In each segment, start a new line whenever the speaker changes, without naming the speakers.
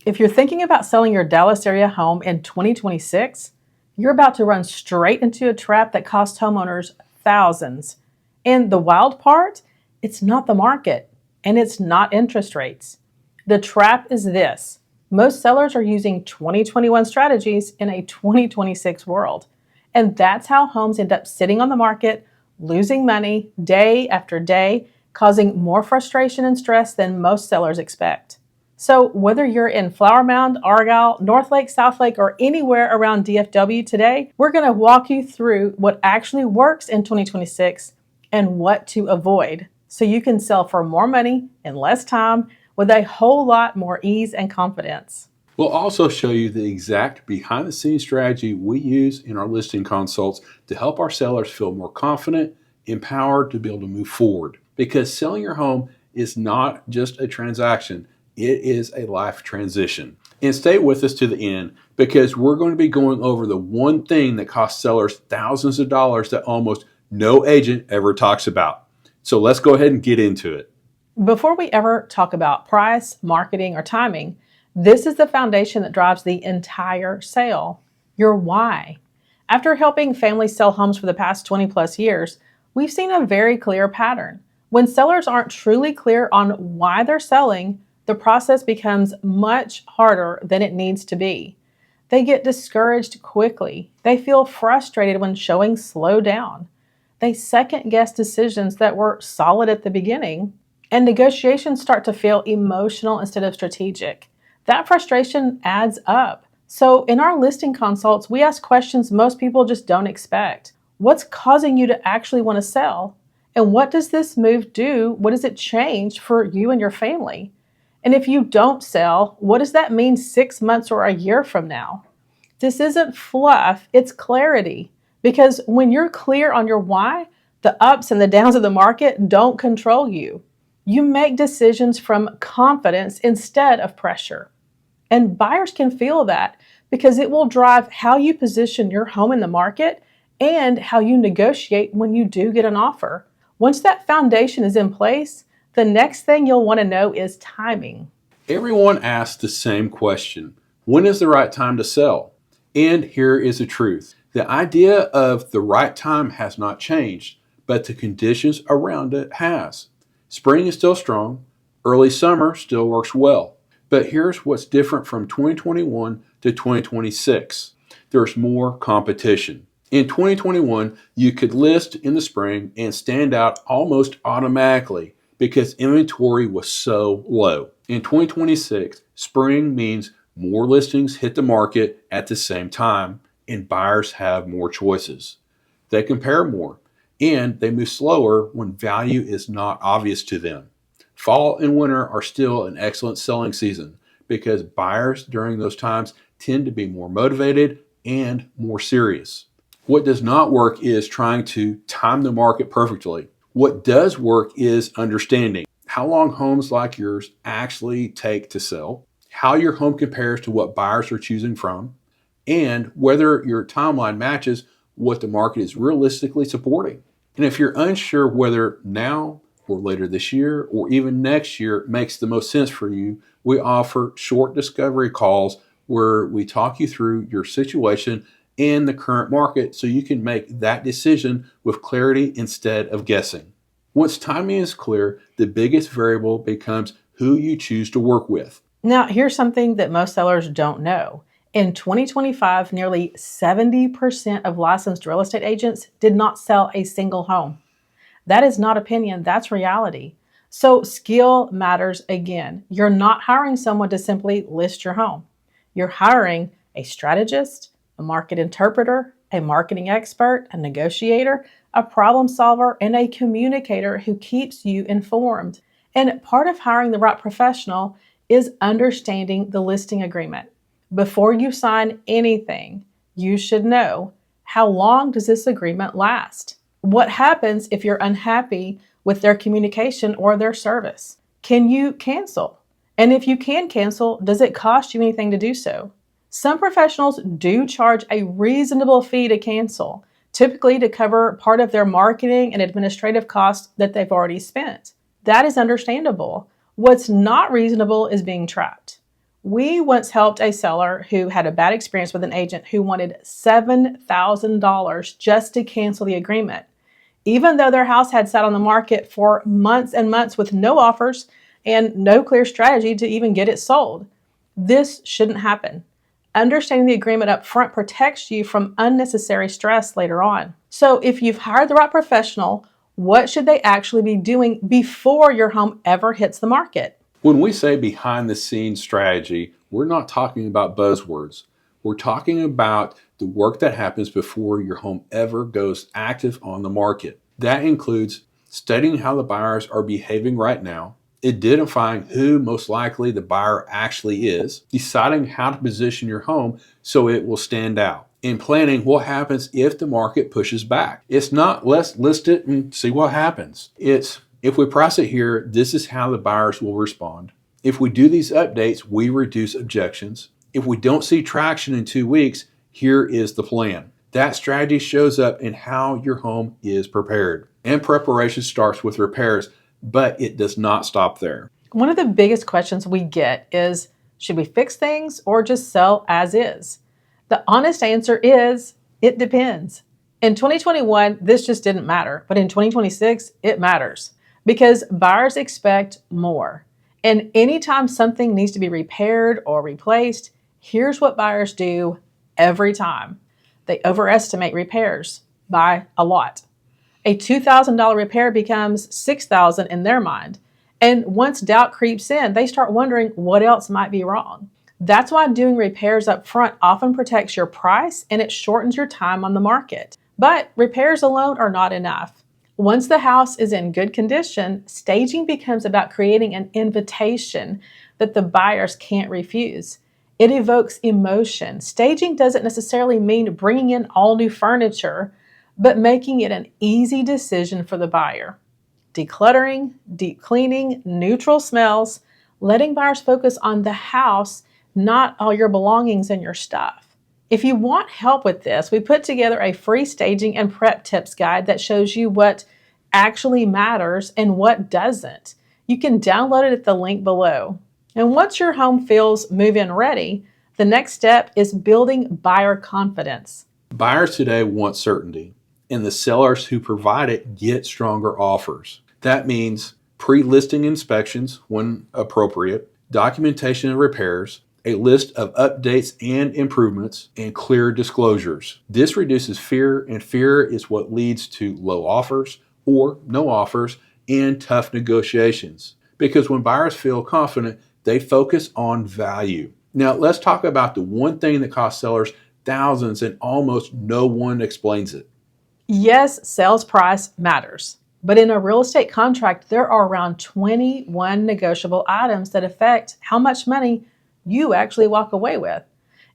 If you're thinking about selling your Dallas area home in 2026, you're about to run straight into a trap that costs homeowners thousands. And the wild part, it's not the market and it's not interest rates. The trap is this. Most sellers are using 2021 strategies in a 2026 world. And that's how homes end up sitting on the market, losing money day after day, causing more frustration and stress than most sellers expect. So whether you're in Flower Mound, Argyle, Northlake, Southlake, or anywhere around DFW today, we're going to walk you through what actually works in 2026 and what to avoid so you can sell for more money in less time with a whole lot more ease and confidence.
We'll also show you the exact behind-the-scenes strategy we use in our listing consults to help our sellers feel more confident, empowered to be able to move forward. Because selling your home is not just a transaction, it is a life transition. And stay with us to the end because we're going to be going over the one thing that costs sellers thousands of dollars that almost no agent ever talks about. So let's go ahead and get into it.
Before we ever talk about price, marketing, or timing, this is the foundation that drives the entire sale, your why. After helping families sell homes for the past 20 plus years, we've seen a very clear pattern. When sellers aren't truly clear on why they're selling, the process becomes much harder than it needs to be. They get discouraged quickly. They feel frustrated when showings slow down. They second guess decisions that were solid at the beginning, and negotiations start to feel emotional instead of strategic. That frustration adds up. So in our listing consults, we ask questions most people just don't expect. What's causing you to actually want to sell? And what does this move do? What does it change for you and your family? And if you don't sell, what does that mean 6 months or a year from now? This isn't fluff, it's clarity. Because when you're clear on your why, the ups and the downs of the market don't control you. You make decisions from confidence instead of pressure. And buyers can feel that because it will drive how you position your home in the market and how you negotiate when you do get an offer. Once that foundation is in place, the next thing you'll want to know is timing.
Everyone asks the same question. When is the right time to sell? And here is the truth. The idea of the right time has not changed, but the conditions around it has. Spring is still strong. Early summer still works well. But here's what's different from 2021 to 2026. There's more competition. In 2021, you could list in the spring and stand out almost automatically because inventory was so low. In 2026, spring means more listings hit the market at the same time and buyers have more choices. They compare more and they move slower when value is not obvious to them. Fall and winter are still an excellent selling season because buyers during those times tend to be more motivated and more serious. What does not work is trying to time the market perfectly. What does work is understanding how long homes like yours actually take to sell, how your home compares to what buyers are choosing from, and whether your timeline matches what the market is realistically supporting. And if you're unsure whether now or later this year or even next year makes the most sense for you, we offer short discovery calls where we talk you through your situation and the current market so you can make that decision with clarity instead of guessing. Once timing is clear, the biggest variable becomes who you choose to work with.
Now, here's something that most sellers don't know. In 2025, nearly 70% of licensed real estate agents did not sell a single home. That is not opinion, that's reality. So skill matters again. You're not hiring someone to simply list your home. You're hiring a strategist, a market interpreter, a marketing expert, a negotiator, a problem solver, and a communicator who keeps you informed. And part of hiring the right professional is understanding the listing agreement. Before you sign anything, you should know, how long does this agreement last? What happens if you're unhappy with their communication or their service? Can you cancel? And if you can cancel, does it cost you anything to do so? Some professionals do charge a reasonable fee to cancel, typically to cover part of their marketing and administrative costs that they've already spent. That is understandable. What's not reasonable is being trapped. We once helped a seller who had a bad experience with an agent who wanted $7,000 just to cancel the agreement, even though their house had sat on the market for months and months with no offers and no clear strategy to even get it sold. This shouldn't happen. Understanding the agreement up front protects you from unnecessary stress later on. So if you've hired the right professional, what should they actually be doing before your home ever hits the market?
When we say behind the scenes strategy, we're not talking about buzzwords. We're talking about the work that happens before your home ever goes active on the market. That includes studying how the buyers are behaving right now, identifying who most likely the buyer actually is, deciding how to position your home so it will stand out, and planning what happens if the market pushes back. It's not let's list it and see what happens. It's if we price it here, this is how the buyers will respond. If we do these updates, we reduce objections. If we don't see traction in 2 weeks, here is the plan. That strategy shows up in how your home is prepared. And preparation starts with repairs, but it does not stop there.
One of the biggest questions we get is, should we fix things or just sell as is? The honest answer is, it depends. In 2021, this just didn't matter, but in 2026, it matters because buyers expect more. And anytime something needs to be repaired or replaced, here's what buyers do every time. They overestimate repairs by a lot. A $2,000 repair becomes $6,000 in their mind. And once doubt creeps in, they start wondering what else might be wrong. That's why doing repairs up front often protects your price and it shortens your time on the market. But repairs alone are not enough. Once the house is in good condition, staging becomes about creating an invitation that the buyers can't refuse. It evokes emotion. Staging doesn't necessarily mean bringing in all new furniture, but making it an easy decision for the buyer. Decluttering, deep cleaning, neutral smells, letting buyers focus on the house, not all your belongings and your stuff. If you want help with this, we put together a free staging and prep tips guide that shows you what actually matters and what doesn't. You can download it at the link below. And once your home feels move-in ready, the next step is building buyer confidence.
Buyers today want certainty, and the sellers who provide it get stronger offers. That means pre-listing inspections when appropriate, documentation of repairs, a list of updates and improvements, and clear disclosures. This reduces fear, and fear is what leads to low offers or no offers and tough negotiations. Because when buyers feel confident, they focus on value. Now, let's talk about the one thing that costs sellers thousands and almost no one explains it.
Yes, sales price matters. But in a real estate contract, there are around 21 negotiable items that affect how much money you actually walk away with.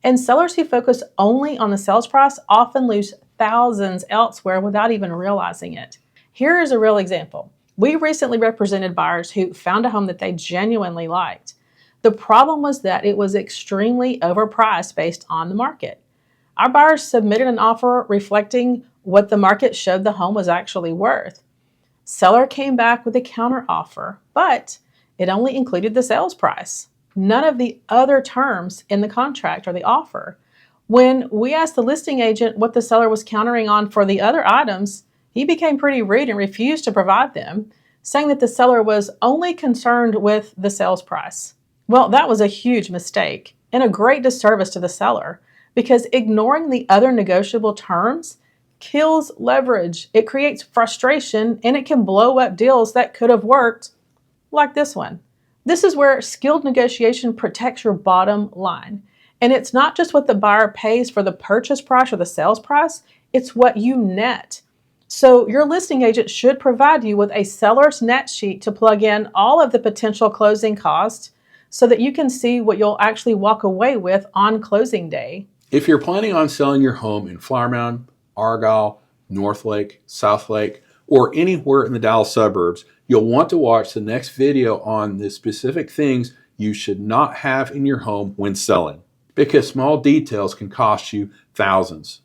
And sellers who focus only on the sales price often lose thousands elsewhere without even realizing it. Here is a real example. We recently represented buyers who found a home that they genuinely liked. The problem was that it was extremely overpriced based on the market. Our buyers submitted an offer reflecting what the market showed the home was actually worth. Seller came back with a counter offer, but it only included the sales price, none of the other terms in the contract or the offer. When we asked the listing agent what the seller was countering on for the other items, he became pretty rude and refused to provide them, saying that the seller was only concerned with the sales price. Well, that was a huge mistake and a great disservice to the seller because ignoring the other negotiable terms kills leverage. It creates frustration and it can blow up deals that could have worked, like this one. This is where skilled negotiation protects your bottom line. And it's not just what the buyer pays for the purchase price or the sales price, it's what you net. So your listing agent should provide you with a seller's net sheet to plug in all of the potential closing costs so that you can see what you'll actually walk away with on closing day.
If you're planning on selling your home in Flower Mound, Argyle, Northlake, Southlake, or anywhere in the Dallas suburbs, you'll want to watch the next video on the specific things you should not have in your home when selling, because small details can cost you thousands.